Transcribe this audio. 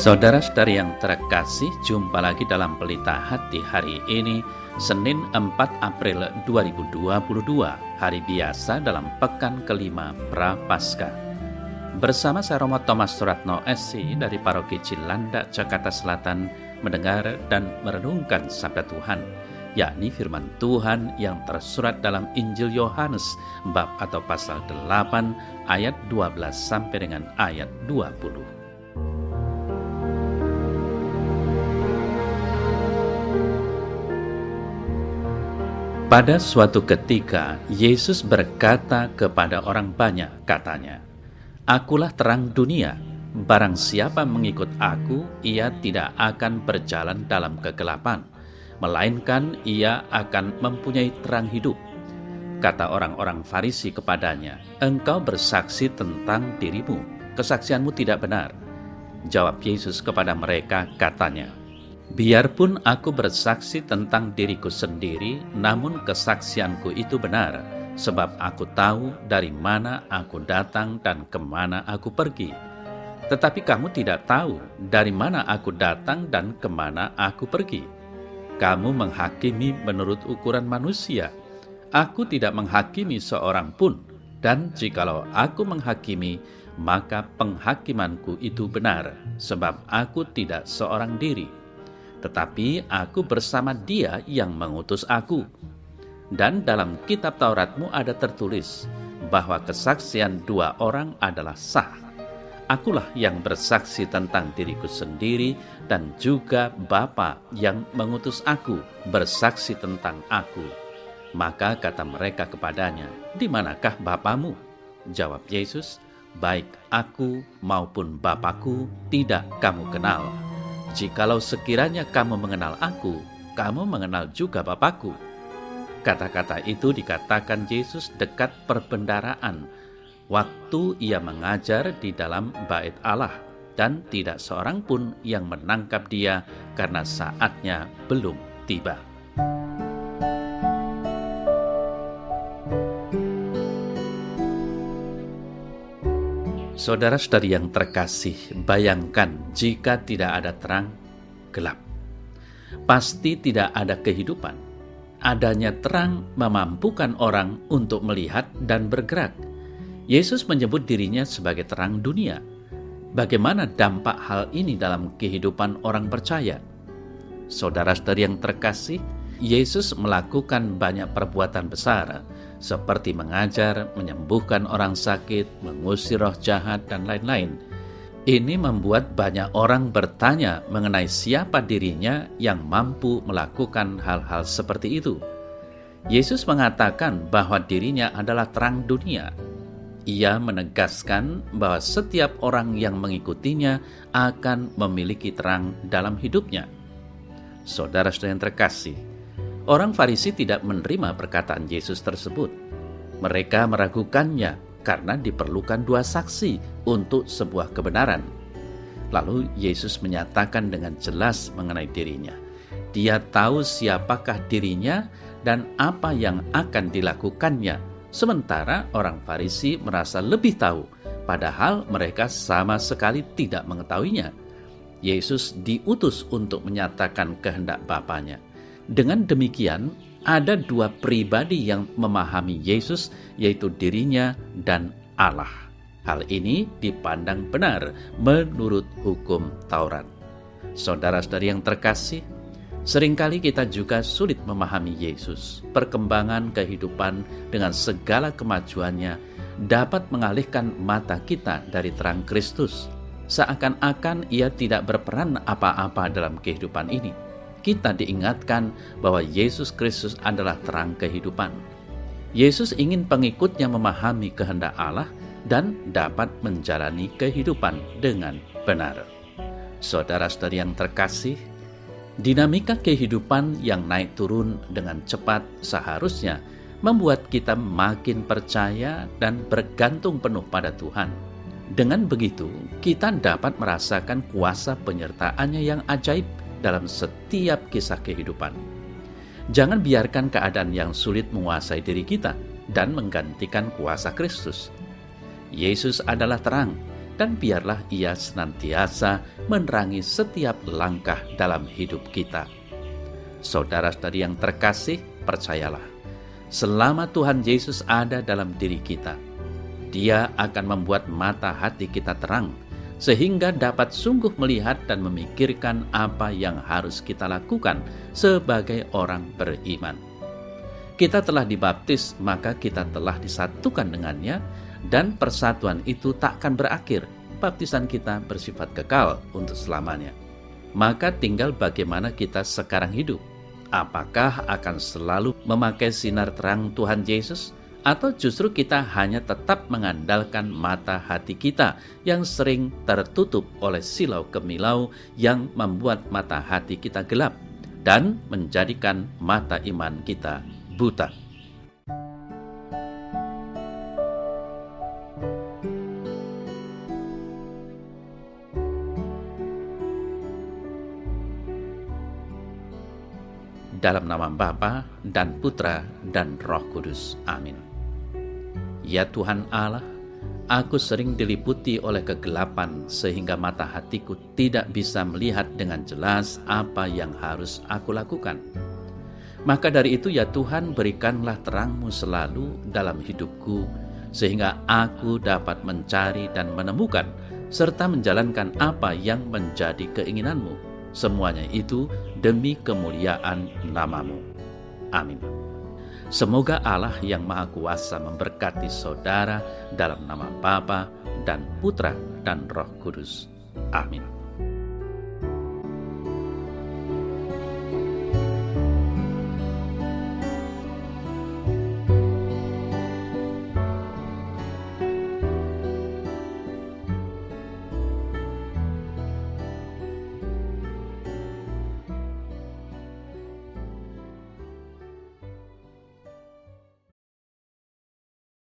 Saudara-saudari yang terkasih, jumpa lagi dalam Pelita Hati hari ini, Senin 4 April 2022, hari biasa dalam pekan kelima Prapaskah. Bersama saya Romo Thomas Suratno SC dari Paroki Cilandak, Jakarta Selatan, mendengar dan merenungkan sabda Tuhan, yakni firman Tuhan yang tersurat dalam Injil Yohanes bab atau pasal 8 ayat 12 sampai dengan ayat 20. Pada suatu ketika, Yesus berkata kepada orang banyak, katanya, "Akulah terang dunia, barang siapa mengikut aku, ia tidak akan berjalan dalam kegelapan, melainkan ia akan mempunyai terang hidup." Kata orang-orang Farisi kepadanya, "Engkau bersaksi tentang dirimu, kesaksianmu tidak benar." Jawab Yesus kepada mereka, katanya, "Biarpun aku bersaksi tentang diriku sendiri, namun kesaksianku itu benar, sebab aku tahu dari mana aku datang dan kemana aku pergi. Tetapi kamu tidak tahu dari mana aku datang dan kemana aku pergi. Kamu menghakimi menurut ukuran manusia. Aku tidak menghakimi seorang pun, dan jikalau aku menghakimi, maka penghakimanku itu benar, sebab aku tidak seorang diri. Tetapi aku bersama Dia yang mengutus aku. Dan dalam kitab Tauratmu ada tertulis bahwa kesaksian dua orang adalah sah. Akulah yang bersaksi tentang diriku sendiri, dan juga Bapa yang mengutus aku bersaksi tentang aku." Maka kata mereka kepadanya, "Di manakah Bapamu?" Jawab Yesus, "Baik aku maupun Bapakku tidak kamu kenal. Jikalau sekiranya kamu mengenal aku, kamu mengenal juga Bapakku." Kata-kata itu dikatakan Yesus dekat perbendaharaan, waktu ia mengajar di dalam bait Allah, dan tidak seorang pun yang menangkap dia karena saatnya belum tiba. Saudara-saudari yang terkasih, bayangkan jika tidak ada terang, gelap. Pasti tidak ada kehidupan. Adanya terang memampukan orang untuk melihat dan bergerak. Yesus menyebut dirinya sebagai terang dunia. Bagaimana dampak hal ini dalam kehidupan orang percaya? Saudara-saudari yang terkasih, Yesus melakukan banyak perbuatan besar, seperti mengajar, menyembuhkan orang sakit, mengusir roh jahat, dan lain-lain. Ini membuat banyak orang bertanya mengenai siapa dirinya yang mampu melakukan hal-hal seperti itu. Yesus mengatakan bahwa dirinya adalah terang dunia. Ia menegaskan bahwa setiap orang yang mengikutinya akan memiliki terang dalam hidupnya. Saudara-saudara yang terkasih, orang Farisi tidak menerima perkataan Yesus tersebut. Mereka meragukannya karena diperlukan dua saksi untuk sebuah kebenaran. Lalu Yesus menyatakan dengan jelas mengenai dirinya. Dia tahu siapakah dirinya dan apa yang akan dilakukannya, sementara orang Farisi merasa lebih tahu, padahal mereka sama sekali tidak mengetahuinya. Yesus diutus untuk menyatakan kehendak Bapanya. Dengan demikian, ada dua pribadi yang memahami Yesus, yaitu dirinya dan Allah. Hal ini dipandang benar menurut hukum Taurat. Saudara-saudari yang terkasih, seringkali kita juga sulit memahami Yesus. Perkembangan kehidupan dengan segala kemajuannya dapat mengalihkan mata kita dari terang Kristus. Seakan-akan ia tidak berperan apa-apa dalam kehidupan ini. Kita diingatkan bahwa Yesus Kristus adalah terang kehidupan. Yesus ingin pengikutnya memahami kehendak Allah dan dapat menjalani kehidupan dengan benar. Saudara-saudari yang terkasih, dinamika kehidupan yang naik turun dengan cepat seharusnya membuat kita makin percaya dan bergantung penuh pada Tuhan. Dengan begitu, kita dapat merasakan kuasa penyertaan-Nya yang ajaib dalam setiap kisah kehidupan. Jangan biarkan keadaan yang sulit menguasai diri kita dan menggantikan kuasa Kristus. Yesus adalah terang dan biarlah Ia senantiasa menerangi setiap langkah dalam hidup kita. Saudara-saudari yang terkasih, percayalah, selama Tuhan Yesus ada dalam diri kita, Dia akan membuat mata hati kita terang, sehingga dapat sungguh melihat dan memikirkan apa yang harus kita lakukan sebagai orang beriman. Kita telah dibaptis, maka kita telah disatukan dengannya, dan persatuan itu tak akan berakhir. Baptisan kita bersifat kekal untuk selamanya. Maka tinggal bagaimana kita sekarang hidup. Apakah akan selalu memakai sinar terang Tuhan Yesus, atau justru kita hanya tetap mengandalkan mata hati kita yang sering tertutup oleh silau kemilau yang membuat mata hati kita gelap dan menjadikan mata iman kita buta. Dalam nama Bapa dan Putra dan Roh Kudus. Amin. Ya Tuhan Allah, aku sering diliputi oleh kegelapan sehingga mata hatiku tidak bisa melihat dengan jelas apa yang harus aku lakukan. Maka dari itu ya Tuhan, berikanlah terang-Mu selalu dalam hidupku, sehingga aku dapat mencari dan menemukan serta menjalankan apa yang menjadi keinginan-Mu. Semuanya itu demi kemuliaan nama-Mu. Amin. Semoga Allah yang Maha Kuasa memberkati saudara dalam nama Bapa dan Putra dan Roh Kudus. Amin.